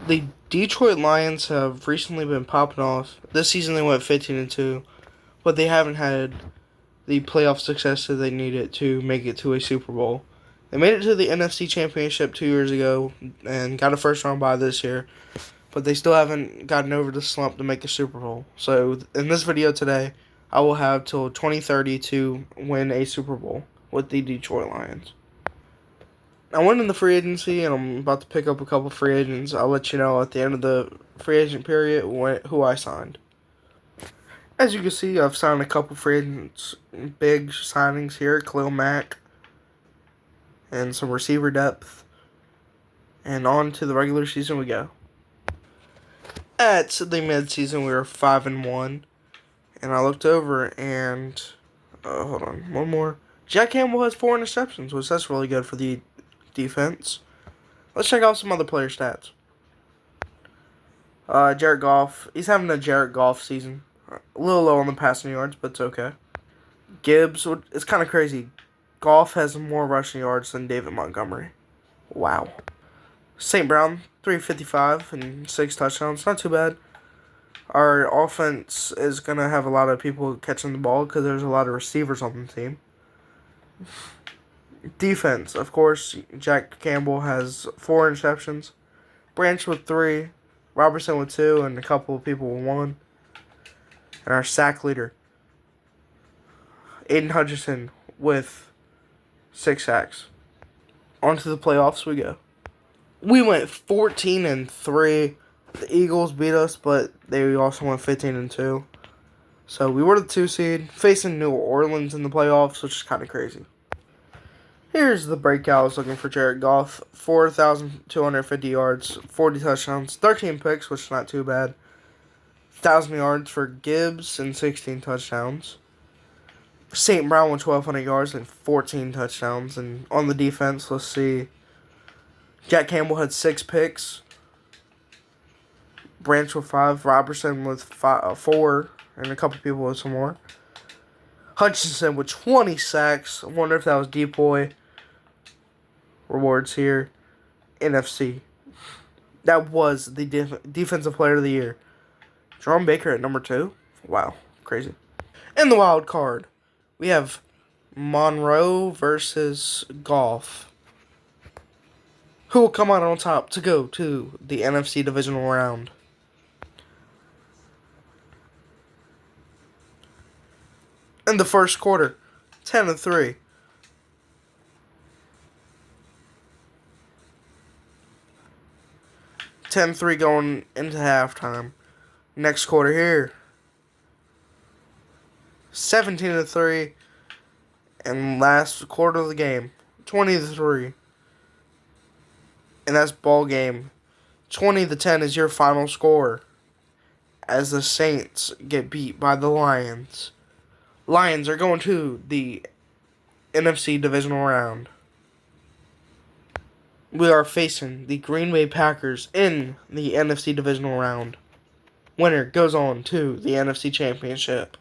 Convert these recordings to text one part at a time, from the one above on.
The Detroit Lions have recently been popping off. This season they went 15-2, but they haven't had the playoff success that they needed to make it to a Super Bowl. They made it to the NFC Championship 2 years ago and got a first round bye this year, but they still haven't gotten over the slump to make the Super Bowl. So in this video today, I will have till 2030 to win a Super Bowl with the Detroit Lions. I went in the free agency, and I'm about to pick up a couple free agents. I'll let you know at the end of the free agent period who I signed. As you can see, I've signed a couple free agents, big signings here, Khalil Mack, and some receiver depth. And on to the regular season we go. At the midseason, we were 5-1, and I looked over and hold on, one more. Jack Campbell has 4 interceptions, which that's really good for the defense. Let's check out some other player stats. Jared Goff, he's having a Jared Goff season. A little low on the passing yards, but it's okay. Gibbs, it's kind of crazy. Goff has more rushing yards than David Montgomery. Wow. St. Brown, 355 and 6 touchdowns. Not too bad. Our offense is going to have a lot of people catching the ball because there's a lot of receivers on the team. Defense, of course, Jack Campbell has 4 interceptions. Branch with 3. Robertson with 2, and a couple of people with 1. And our sack leader, Aiden Hutchinson, with 6 sacks. On to the playoffs we go. We went 14-3. The Eagles beat us, but they also went 15-2. So we were the 2 seed, facing New Orleans in the playoffs, which is kind of crazy. Here's the breakout I was looking for Jared Goff. 4,250 yards, 40 touchdowns, 13 picks, which is not too bad. 1,000 yards for Gibbs and 16 touchdowns. St. Brown with 1,200 yards and 14 touchdowns. And on the defense, let's see. Jack Campbell had 6 picks. Branch with 5. Robertson with 4. And a couple people with some more. Hutchinson with 20 sacks. I wonder if that was Depoy. Rewards here. NFC. That was the Defensive Player of the Year. Jerome Baker at number 2. Wow. Crazy. In the wild card, we have Monroe versus Goff. Who will come out on top to go to the NFC divisional round? In the first quarter, 10-3. 10-3 going into halftime. Next quarter here, 17-3. And last quarter of the game, 20-3. And that's ball game. 20-10 is your final score as the Saints get beat by the Lions. Lions are going to the NFC divisional round. We are facing the Green Bay Packers in the NFC divisional round. Winner goes on to the NFC Championship.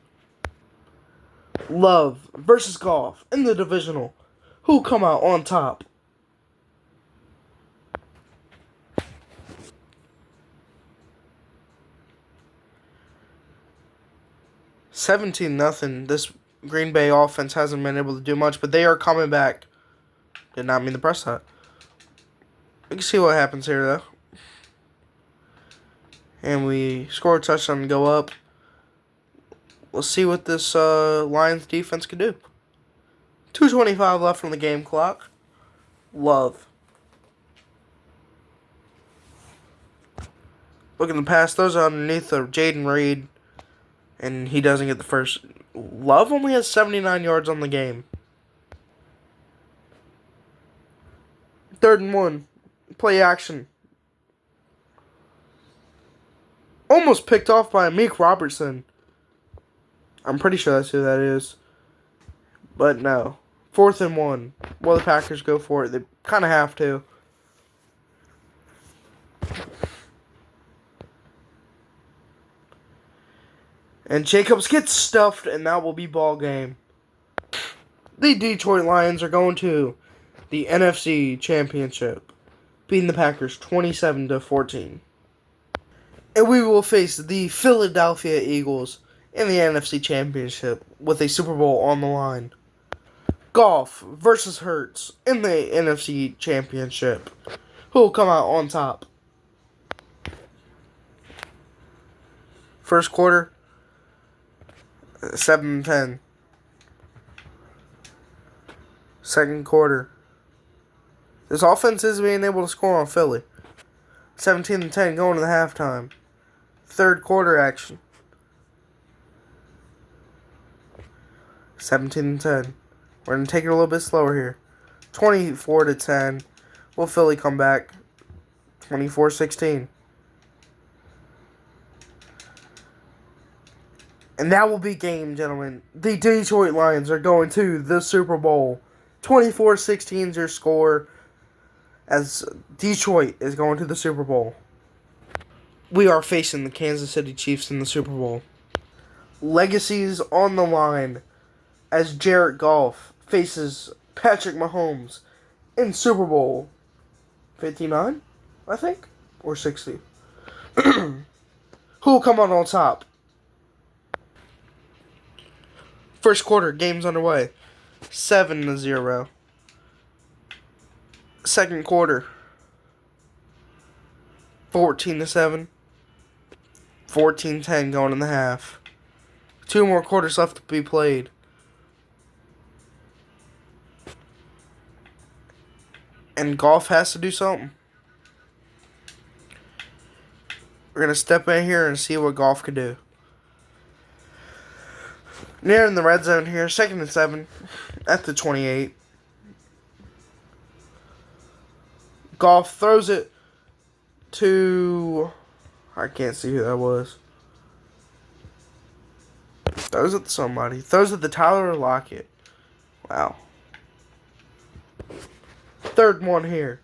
Love versus Goff in the divisional. Who come out on top? $17-0. This Green Bay offense hasn't been able to do much, but they are coming back. Did not mean to press that. We can see what happens here, though. And we score a touchdown and go up. Let's see what this Lions defense can do. 2:25 left on the game clock. Love. Looking to pass those underneath of Jaden Reed. And he doesn't get the first. Love only has 79 yards on the game. 3rd and 1. Play action. Almost picked off by Amik Robertson. I'm pretty sure that's who that is. But no. 4th and 1. Well, the Packers go for it. They kind of have to. And Jacobs gets stuffed, and that will be ball game. The Detroit Lions are going to the NFC Championship, beating the Packers 27-14. And we will face the Philadelphia Eagles in the NFC Championship with a Super Bowl on the line. Goff versus Hurts in the NFC Championship. Who will come out on top? First quarter, 7-10. Second quarter, this offense is being able to score on Philly. 17-10 going to the halftime. Third quarter action. 17-10. We're going to take it a little bit slower here. 24-10. Will Philly come back? 24-16. And that will be game, gentlemen. The Detroit Lions are going to the Super Bowl. 24-16 is your score as Detroit is going to the Super Bowl. We are facing the Kansas City Chiefs in the Super Bowl. Legacies on the line as Jared Goff faces Patrick Mahomes in Super Bowl 59, I think, or 60. Who will come out on top? First quarter, game's underway. 7-0. Second quarter, 14-7. 14-10 going in the half. 2 more quarters left to be played. And Goff has to do something. We're going to step in here and see what Goff can do. Near in the red zone here, 2nd and 7 at the 28. Goff throws it to... I can't see who that was. Throws it to somebody. Throws it to Tyler Lockett. Wow. 3rd one here.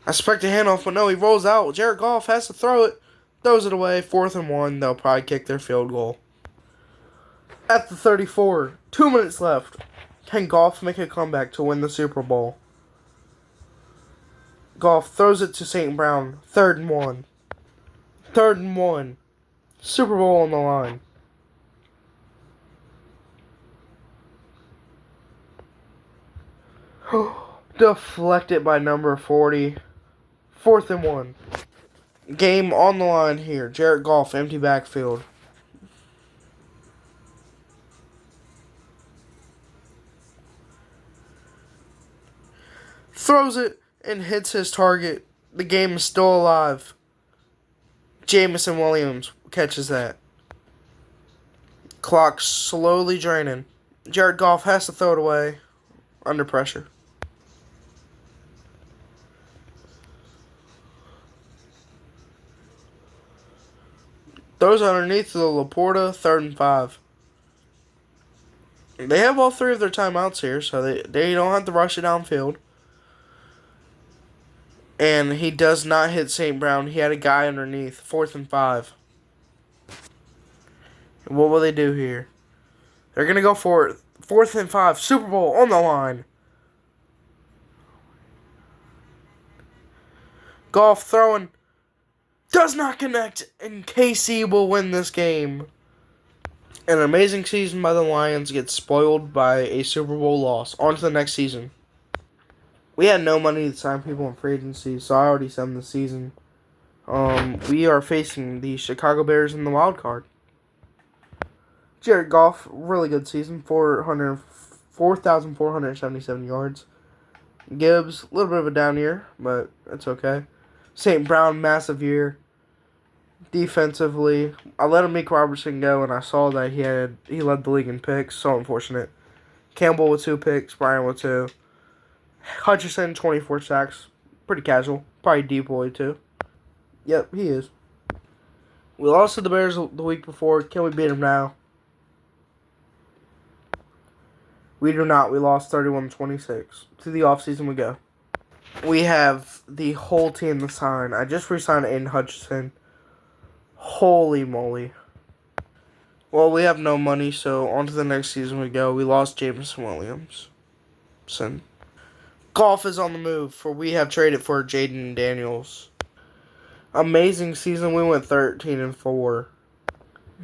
I expect a handoff, but no, he rolls out. Jared Goff has to throw it. Throws it away. 4th and 1. They'll probably kick their field goal. At the 34. 2 minutes left. Can Goff make a comeback to win the Super Bowl? Goff throws it to St. Brown. 3rd and 1. 3rd and 1. Super Bowl on the line. Deflected by number 40. 4th and 1. Game on the line here. Jared Goff, empty backfield. Throws it and hits his target. The game is still alive. Jameson Williams catches that. Clock slowly draining. Jared Goff has to throw it away under pressure. Throws underneath to the Laporta, 3rd and 5. They have all 3 of their timeouts here, so they don't have to rush it downfield. And he does not hit St. Brown. He had a guy underneath. 4th and 5. And what will they do here? They're going to go for it. 4th and 5. Super Bowl on the line. Goff throwing. Does not connect. And KC will win this game. An amazing season by the Lions gets spoiled by a Super Bowl loss. On to the next season. We had no money to sign people in free agency, so I already signed the season. We are facing the Chicago Bears in the wild card. Jared Goff, really good season, 4,477 yards. Gibbs, a little bit of a down year, but it's okay. St. Brown, massive year. Defensively, I let Amik Robertson go, and I saw that he led the league in picks. So unfortunate. Campbell with 2 picks, Bryan with 2. Hutchinson, 24 sacks. Pretty casual. Probably deployed too. Yep, he is. We lost to the Bears the week before. Can we beat them now? We do not. We lost 31-26. To the offseason we go. We have the whole team to sign. I just re-signed Aiden Hutchinson. Holy moly. Well, we have no money, so on to the next season we go. We lost Jameson Williams. Goff is on the move, for we have traded for Jaden Daniels. Amazing season. We went 13-4.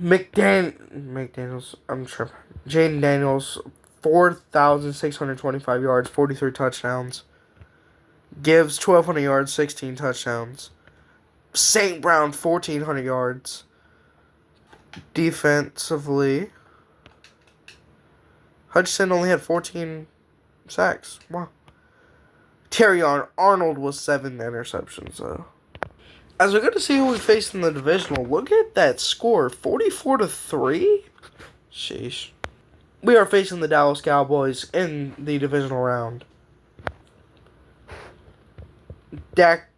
McDaniels. I'm tripping. Jaden Daniels, 4,625 yards, 43 touchdowns. Gibbs, 1,200 yards, 16 touchdowns. St. Brown, 1,400 yards. Defensively, Hutchinson only had 14 sacks. Wow. Terry Arnold was 7 interceptions, though. As we go to see who we face in the divisional, look at that score, 44-3. Sheesh. We are facing the Dallas Cowboys in the divisional round. That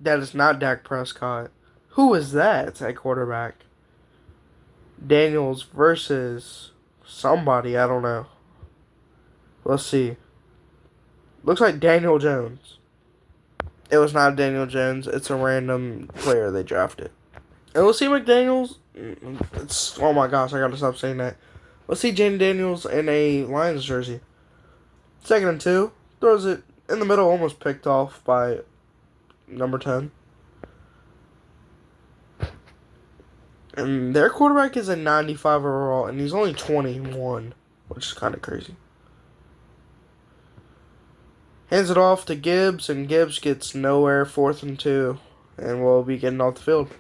is not Dak Prescott. Who is that at quarterback? Daniels versus somebody, I don't know. Let's see. Looks like Daniel Jones. It was not Daniel Jones. It's a random player they drafted. And let's see McDaniels. Oh my gosh, I gotta stop saying that. Let's see Jaden Daniels in a Lions jersey. 2nd and 2. Throws it in the middle, almost picked off by number 10. And their quarterback is a 95 overall, and he's only 21, which is kind of crazy. Hands it off to Gibbs, and Gibbs gets nowhere, 4th and 2, and we'll be getting off the field.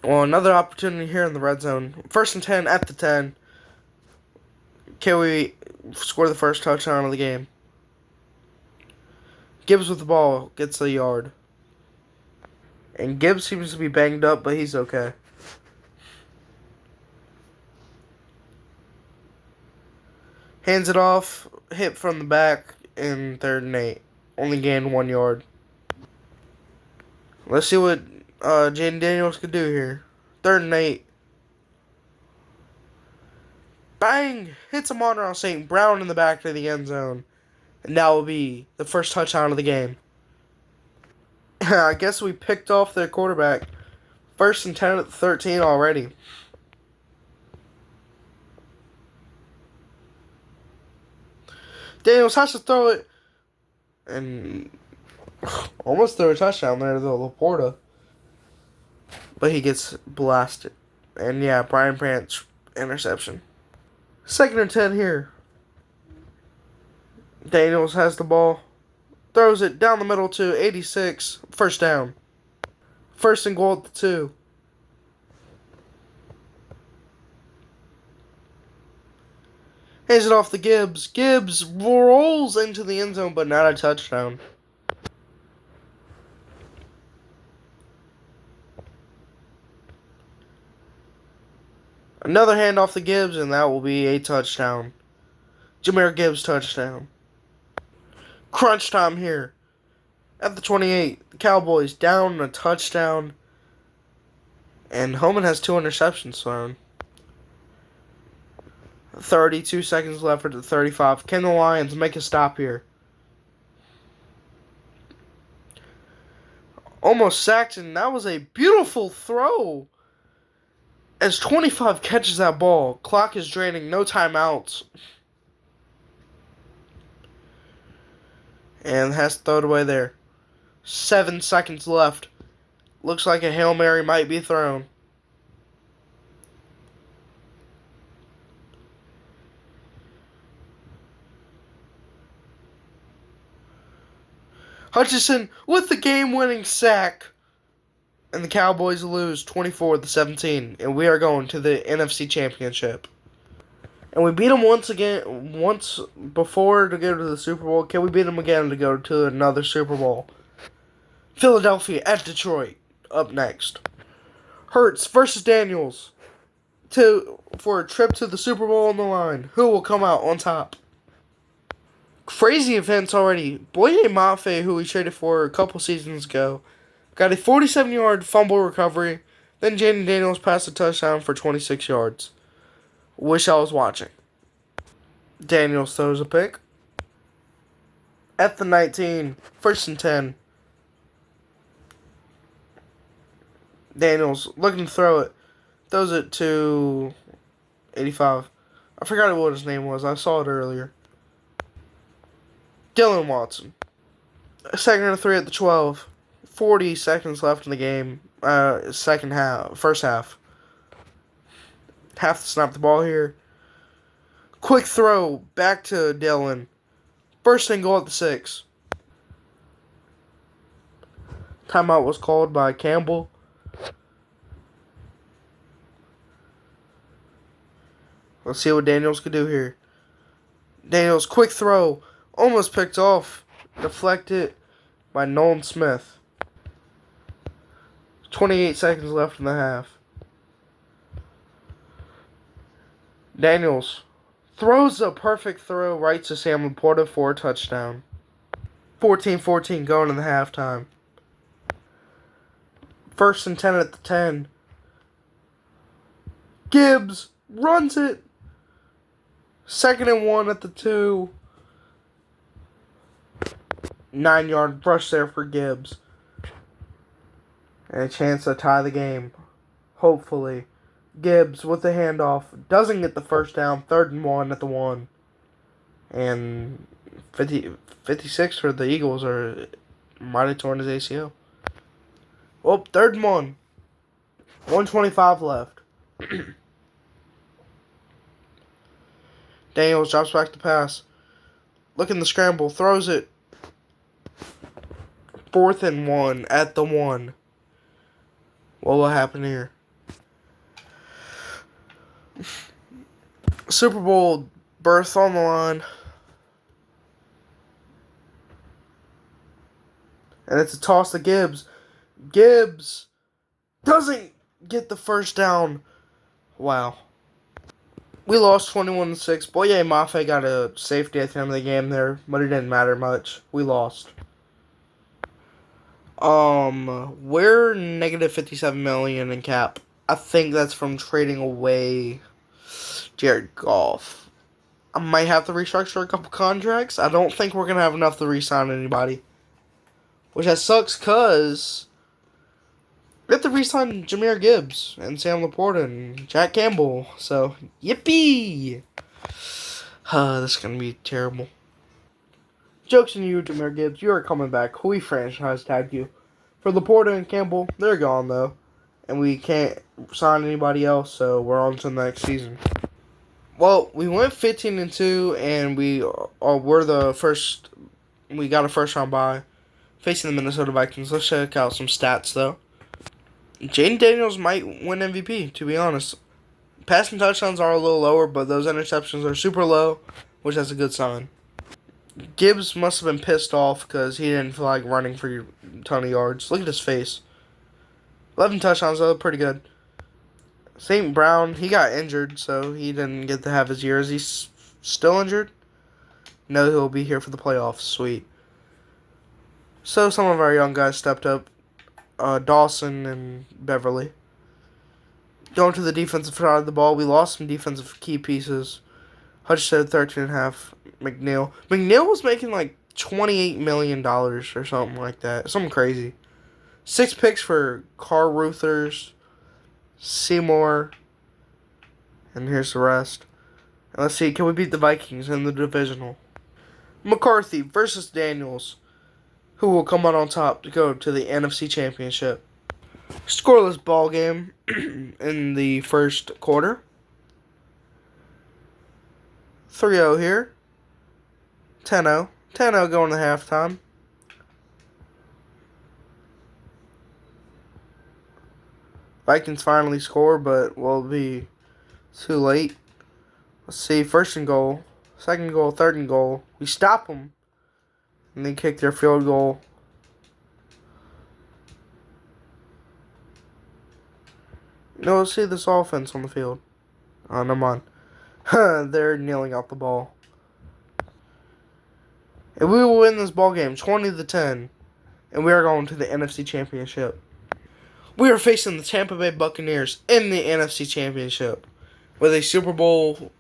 Well, another opportunity here in the red zone. 1st and 10 at the 10. Can we score the first touchdown of the game? Gibbs with the ball gets a yard. And Gibbs seems to be banged up, but he's okay. Hands it off, hit from the back in 3rd and 8. Only gained 1 yard. Let's see what Jaden Daniels could do here. 3rd and 8. Bang! Hits him on St. Brown in the back of the end zone. And that will be the first touchdown of the game. I guess we picked off their quarterback. 1st and 10 at the 13 already. Daniels has to throw it. And almost threw a touchdown there to Laporta. But he gets blasted. And yeah, Brian Branch interception. 2nd and 10 here. Daniels has the ball. Throws it down the middle to 86. First down. 1st and goal at the 2. Hands it off to Gibbs. Gibbs rolls into the end zone, but not a touchdown. Another handoff to Gibbs, and that will be a touchdown. Jahmyr Gibbs touchdown. Crunch time here. At the 28, the Cowboys down a touchdown. And Homan has 2 interceptions thrown. 32 seconds left at the 35. Can the Lions make a stop here? Almost sacked, and that was a beautiful throw. As 25 catches that ball, clock is draining, no timeouts. And has to throw it away there. 7 seconds left. Looks like a Hail Mary might be thrown. Hutchinson with the game-winning sack. And the Cowboys lose 24-17. And we are going to the NFC Championship. And we beat them once before to go to the Super Bowl. Can we beat them again to go to another Super Bowl? Philadelphia at Detroit. Up next. Hurts versus Daniels. For a trip to the Super Bowl on the line. Who will come out on top? Crazy events already. Boye Mafe, who we traded for a couple seasons ago, got a 47-yard fumble recovery. Then Jaden Daniels passed a touchdown for 26 yards. Wish I was watching. Daniels throws a pick. At the 19, 1st and 10. Daniels looking to throw it. Throws it to 85. I forgot what his name was. I saw it earlier. Dylan Watson. Second and 3 at the 12. 40 seconds left in the game. Second half. First half. Have to snap the ball here. Quick throw back to Dillon. First and goal at the 6. Timeout was called by Campbell. Let's see what Daniels could do here. Daniels, quick throw. Almost picked off. Deflected by Nolan Smith. 28 seconds left in the half. Daniels throws a perfect throw right to Sam Laporta for a touchdown. 14-14 going in the halftime. First and 10 at the 10. Gibbs runs it. Second and 1 at the 2. 9-yard rush there for Gibbs. And a chance to tie the game. Hopefully. Gibbs with the handoff. Doesn't get the first down. 3rd and 1 at the 1. And 56 for the Eagles might have torn his ACL. Well, 3rd and 1. 1:25 left. Daniels drops back to pass. Looking the scramble. Throws it. 4th and 1 at the 1. What will happen here? Super Bowl berth on the line. And it's a toss to Gibbs. Gibbs doesn't get the first down. Wow. We lost 21-6. Boye Mafe got a safety at the end of the game there, but it didn't matter much. We lost. We're negative $57 million in cap. I think that's from trading away Jared Goff. I might have to restructure a couple contracts. I don't think we're gonna have enough to re-sign anybody, which that sucks because we have to re-sign Jahmyr Gibbs and Sam Laporta and Jack Campbell. So yippee! This is gonna be terrible. Joke's on you, Jahmyr Gibbs. You are coming back. We franchise tagged you. For Laporta and Campbell, they're gone though, and we can't sign anybody else. So we're on to the next season. Well, we went 15-2, and we're the first. We got a first round bye facing the Minnesota Vikings. Let's check out some stats though. Jaden Daniels might win MVP. To be honest, passing touchdowns are a little lower, but those interceptions are super low, which is a good sign. Gibbs must have been pissed off because he didn't feel like running for a ton of yards. Look at his face. 11 touchdowns, though, pretty good. St. Brown, he got injured, so he didn't get to have his year. Is he still injured? No, he'll be here for the playoffs. Sweet. So some of our young guys stepped up. Dawson and Beverly. Going to the defensive side of the ball, we lost some defensive key pieces. Hutchinson 13.5. McNeil. McNeil was making like $28 million or something like that. Something crazy. 6 picks for Carl Ruthers, Seymour, and here's the rest. And let's see, can we beat the Vikings in the divisional? McCarthy versus Daniels. Who will come out on top to go to the NFC Championship? Scoreless ball game in the first quarter. 3-0 here. 10-0. 10-0 going to halftime. Vikings finally score, but will be too late. Let's see. First and goal. Second goal. Third and goal. We stop them. And they kick their field goal. No, let's see this offense on the field. Oh, never mind. They're kneeling out the ball. And we will win this ball game 20-10. And we are going to the NFC Championship. We are facing the Tampa Bay Buccaneers in the NFC Championship with a Super Bowl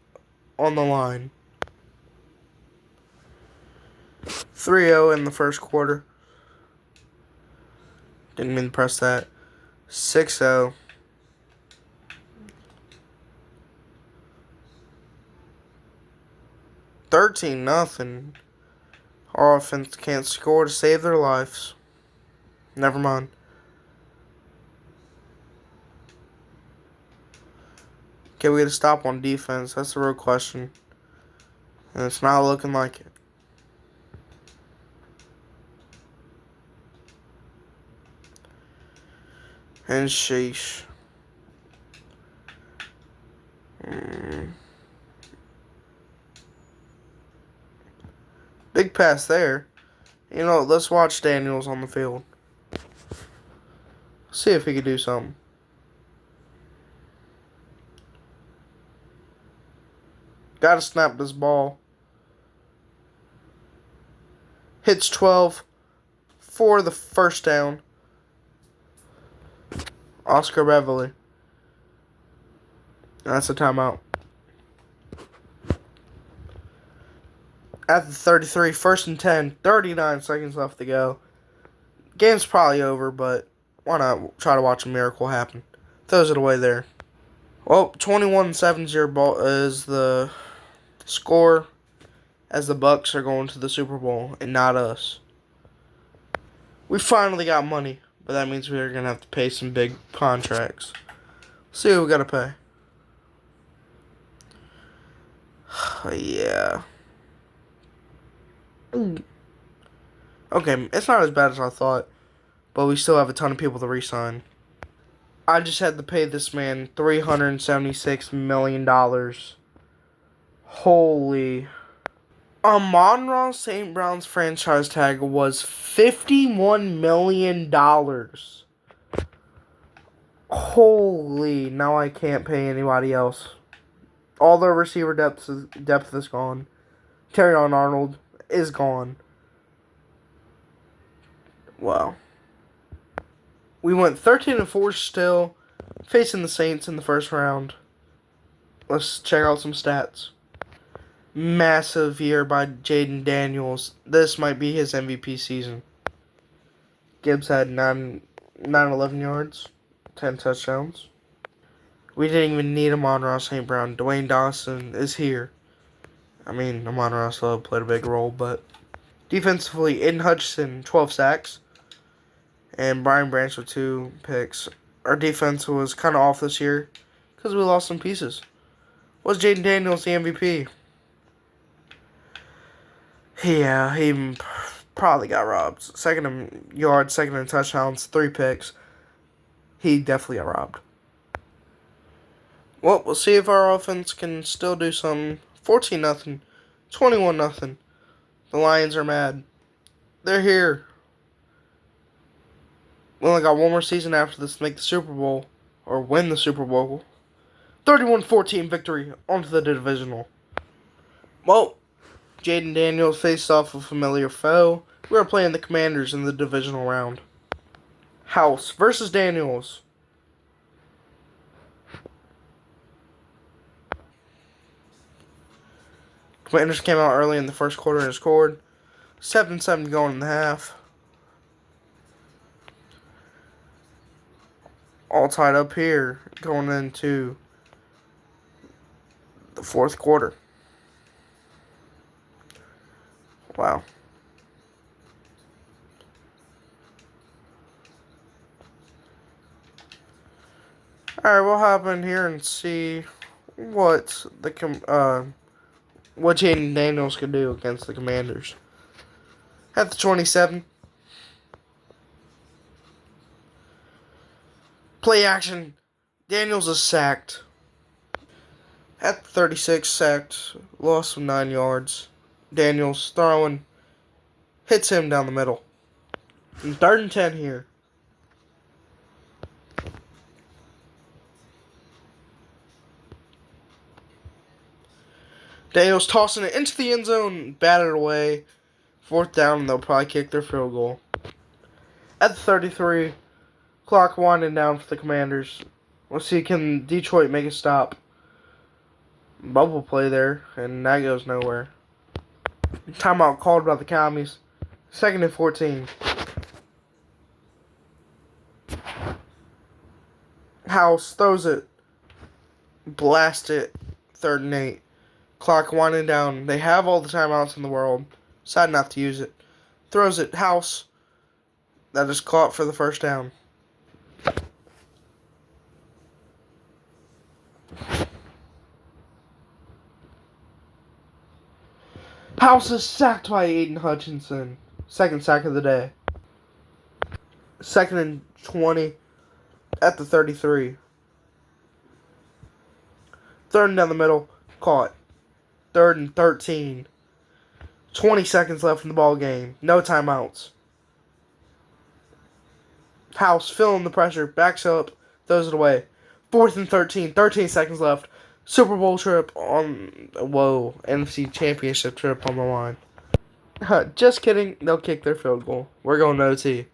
on the line. 3-0 in the first quarter. Didn't mean to press that. 6-0. $13-0. Our offense can't score to save their lives. Never mind. Can we get a stop on defense? That's the real question. And it's not looking like it. And sheesh. Big pass there. You know, let's watch Daniels on the field. See if he can do something. Gotta snap this ball. Hits 12 for the first down. Oscar Beverly. That's a timeout. At the 33, 1st and 10, 39 seconds left to go. Game's probably over, but why not try to watch a miracle happen? Throws it away there. Well, 21-7 is the score as the Bucks are going to the Super Bowl and not us. We finally got money, but that means we're going to have to pay some big contracts. Let's see what we got to pay. Yeah. Okay, it's not as bad as I thought, but we still have a ton of people to re-sign. I just had to pay this man $376 million. Holy. Amon-Ra St. Brown's franchise tag was $51 million. Holy. Now I can't pay anybody else. All their receiver depth is gone. Terrion Arnold is gone. Wow. We went 13-4 still, facing the Saints in the first round. Let's check out some stats. Massive year by Jayden Daniels. This might be his MVP season. Gibbs had 911 yards, 10 touchdowns. We didn't even need Amon-Ra St. Brown. Dwayne Dawson is here. I mean, Amon-Ra still played a big role, but defensively, Aiden Hutchinson, 12 sacks, and Brian Branch with 2 picks. Our defense was kind of off this year because we lost some pieces. Was Jayden Daniels the MVP? Yeah, he probably got robbed. Second in yards, second in touchdowns, 3 picks. He definitely got robbed. Well, we'll see if our offense can still do something. 14-0, 21-0. The Lions are mad. They're here. We only got one more season after this to make the Super Bowl, or win the Super Bowl. 31-14 victory onto the divisional. Well, Jayden Daniels faced off a familiar foe. We are playing the Commanders in the divisional round. House versus Daniels. Commanders came out early in the first quarter and scored. 7-7 going in the half. All tied up here going into the fourth quarter. Wow. Alright, we'll hop in here and see what what Jayden Daniels could do against the Commanders. At the 27. Play action. Daniels is sacked. At the 36, sacked. Lost some 9 yards. Daniels throwing. Hits him down the middle. And 3rd and 10 here. Daniels tossing it into the end zone. Batted away. 4th down, and they'll probably kick their field goal. At the 33, clock winding down for the Commanders. Let's see, can Detroit make a stop? Bubble play there, and that goes nowhere. Timeout called by the Commies. 2nd and 14. House throws it. Blast it. 3rd and 8. Clock winding down. They have all the timeouts in the world. Decide not to use it. Throws it. House. That is caught for the first down. House is sacked by Aiden Hutchinson. Second sack of the day. 2nd and 20 at the 33. 3rd down the middle. Caught. 3rd and 13. 20 seconds left in the ball game. No timeouts. House feeling the pressure. Backs up. Throws it away. 4th and 13. 13 seconds left. Super Bowl trip on... Whoa. NFC Championship trip on the line. Just kidding. They'll kick their field goal. We're going to OT.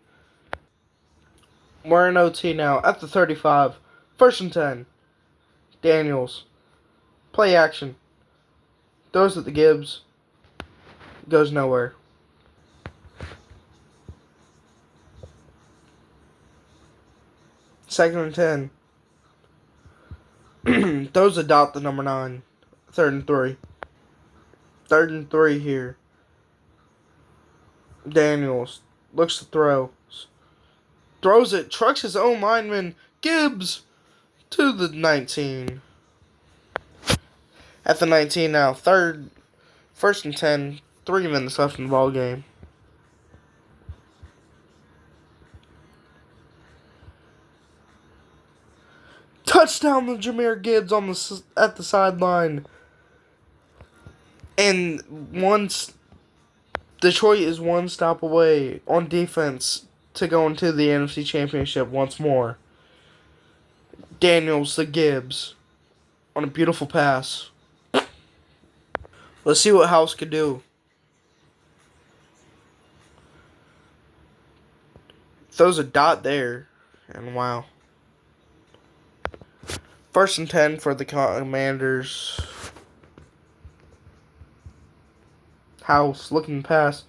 We're in OT now at the 35. 1st and 10. Daniels. Play action. Throws at the Gibbs. Goes nowhere. Second and 10. Throws a dot to number 9. 3rd and 3. 3rd and 3 here. Daniels looks to throw. Throws it. Trucks his own lineman. Gibbs to the 19. At the 19 now. 1st and 10. 3 minutes left in the ball game. Touchdown to Jahmyr Gibbs at the sideline. And Detroit is one stop away on defense to go into the NFC Championship once more. Daniels to Gibbs on a beautiful pass. Let's see what House could do. Throws a dot there. And wow. 1st and 10 for the Commanders. House looking pass.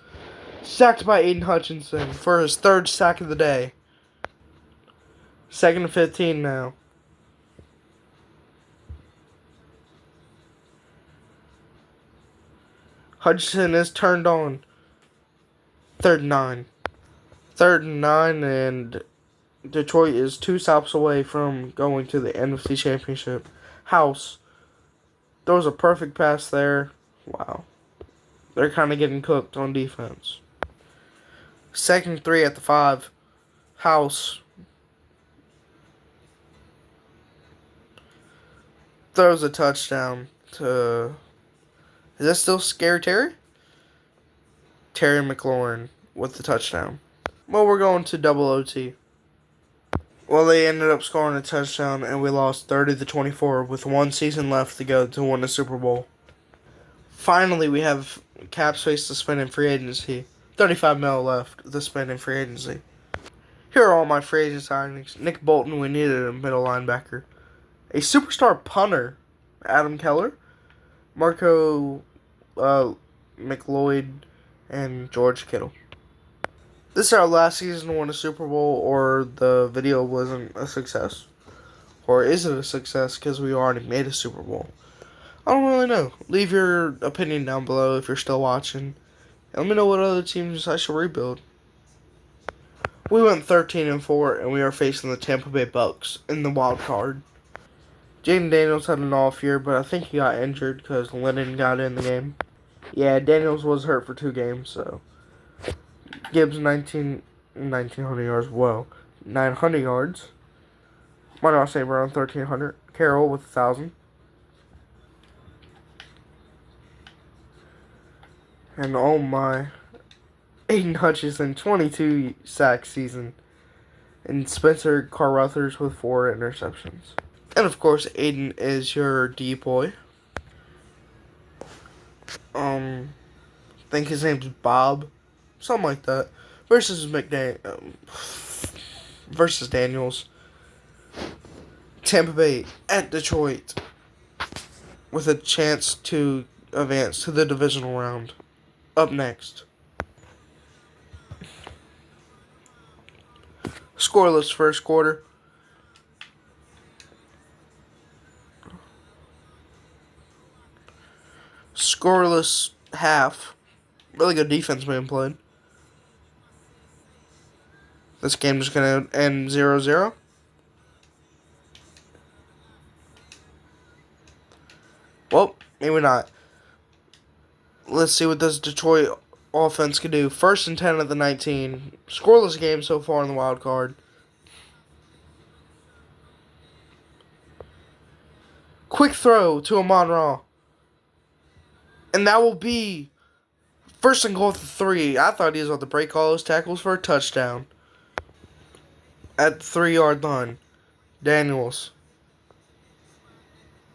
Sacked by Aiden Hutchinson for his 3rd sack of the day. 2nd and 15 now. Hutchinson is turned on. 3rd and 9. 3rd and 9, and Detroit is 2 stops away from going to the NFC Championship. House throws a perfect pass there. Wow. They're kind of getting cooked on defense. 2nd and 3 at the 5. House throws a touchdown to... Is that still Scary Terry? Terry McLaurin with the touchdown. Well, we're going to double OT. Well, they ended up scoring a touchdown, and we lost 30-24 with 1 season left to go to win the Super Bowl. Finally, we have cap space to spend in free agency. $35 million left to spend in free agency. Here are all my free agent signings. Nick Bolton, we needed a middle linebacker. A superstar punter, Adam Keller. Marco McLeod, and George Kittle. This is our last season to win a Super Bowl, or the video wasn't a success. Or is it a success because we already made a Super Bowl? I don't really know. Leave your opinion down below if you're still watching. And let me know what other teams I should rebuild. We went 13-4, and we are facing the Tampa Bay Bucks in the wild card. Jaden Daniels had an off year, but I think he got injured because Lennon got in the game. Yeah, Daniels was hurt for 2 games, so. Gibbs 1,900 yards. Whoa. 900 yards. Mono St. Brown 1,300. Carroll with 1,000. And oh my. Aiden Hutchinson, 22 sack season. And Spencer Carruthers with 4 interceptions. And of course, Aiden is your D-boy. I think his name's Bob. Something like that. Versus Daniels. Tampa Bay at Detroit. With a chance to advance to the divisional round. Up next. Scoreless first quarter. Scoreless half. Really good defense being played. This game is going to end 0-0. Well, maybe not. Let's see what this Detroit offense can do. 1st and 10 of the 19. Scoreless game so far in the wild card. Quick throw to Amon-Ra. And that will be 1st and goal at the 3. I thought he was about to break all those tackles for a touchdown. At the 3-yard line. Daniels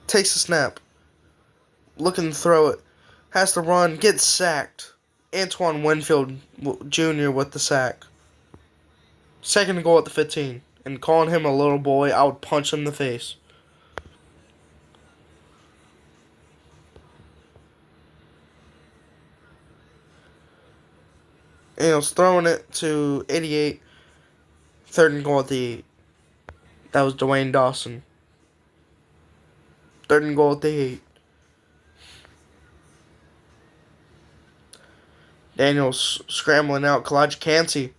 takes the snap. Looking to throw it. Has to run. Gets sacked. Antoine Winfield Jr. with the sack. 2nd and goal at the 15. And calling him a little boy, I would punch him in the face. And he was throwing it to 88. 3rd and goal at the 8. That was Dwayne Dawson. 3rd and goal at the 8. Daniels scrambling out. Kalijah Kancey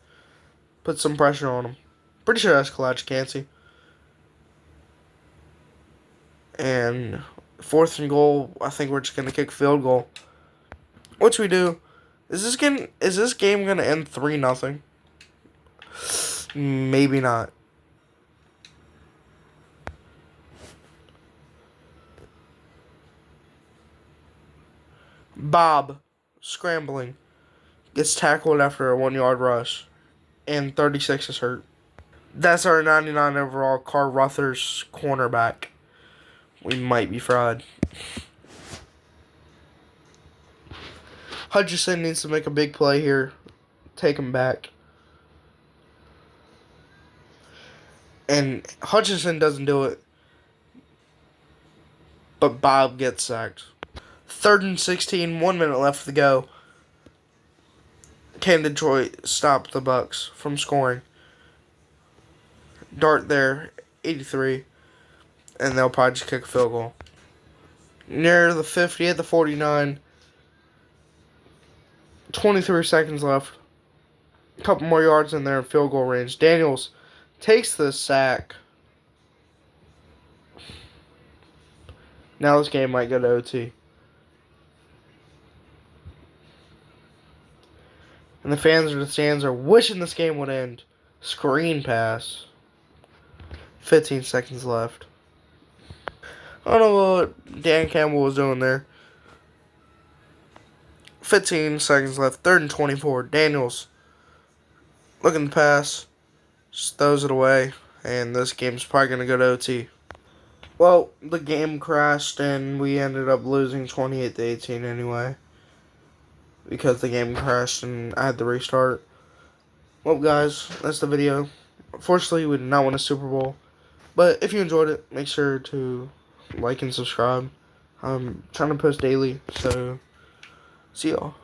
put some pressure on him. Pretty sure that's Kalijah Kancey. And 4th and goal, I think we're just going to kick field goal. Which we do. Is this game going to end 3-0? Maybe not. Bob scrambling. Gets tackled after a 1-yard rush. And 36 is hurt. That's our 99 overall Carl Ruthers cornerback. We might be fried. Hutchinson needs to make a big play here. Take him back. And Hutchinson doesn't do it. But Bob gets sacked. 3rd and 16, 1 minute left to go. Can Detroit stop the Bucks from scoring? Dart there, 83. And they'll probably just kick a field goal. Near the 50 at the 49. 23 seconds left. A couple more yards in there in field goal range. Daniels takes the sack. Now this game might go to OT. And the fans in the stands are wishing this game would end. Screen pass. 15 seconds left. I don't know what Dan Campbell was doing there. 15 seconds left. 3rd and 24. Daniels looking to pass. Just throws it away. And this game's probably going to go to OT. Well, the game crashed and we ended up losing 28-18 anyway. Because the game crashed and I had to restart. Well, guys, that's the video. Unfortunately, we did not win a Super Bowl. But if you enjoyed it, make sure to like and subscribe. I'm trying to post daily, so see y'all.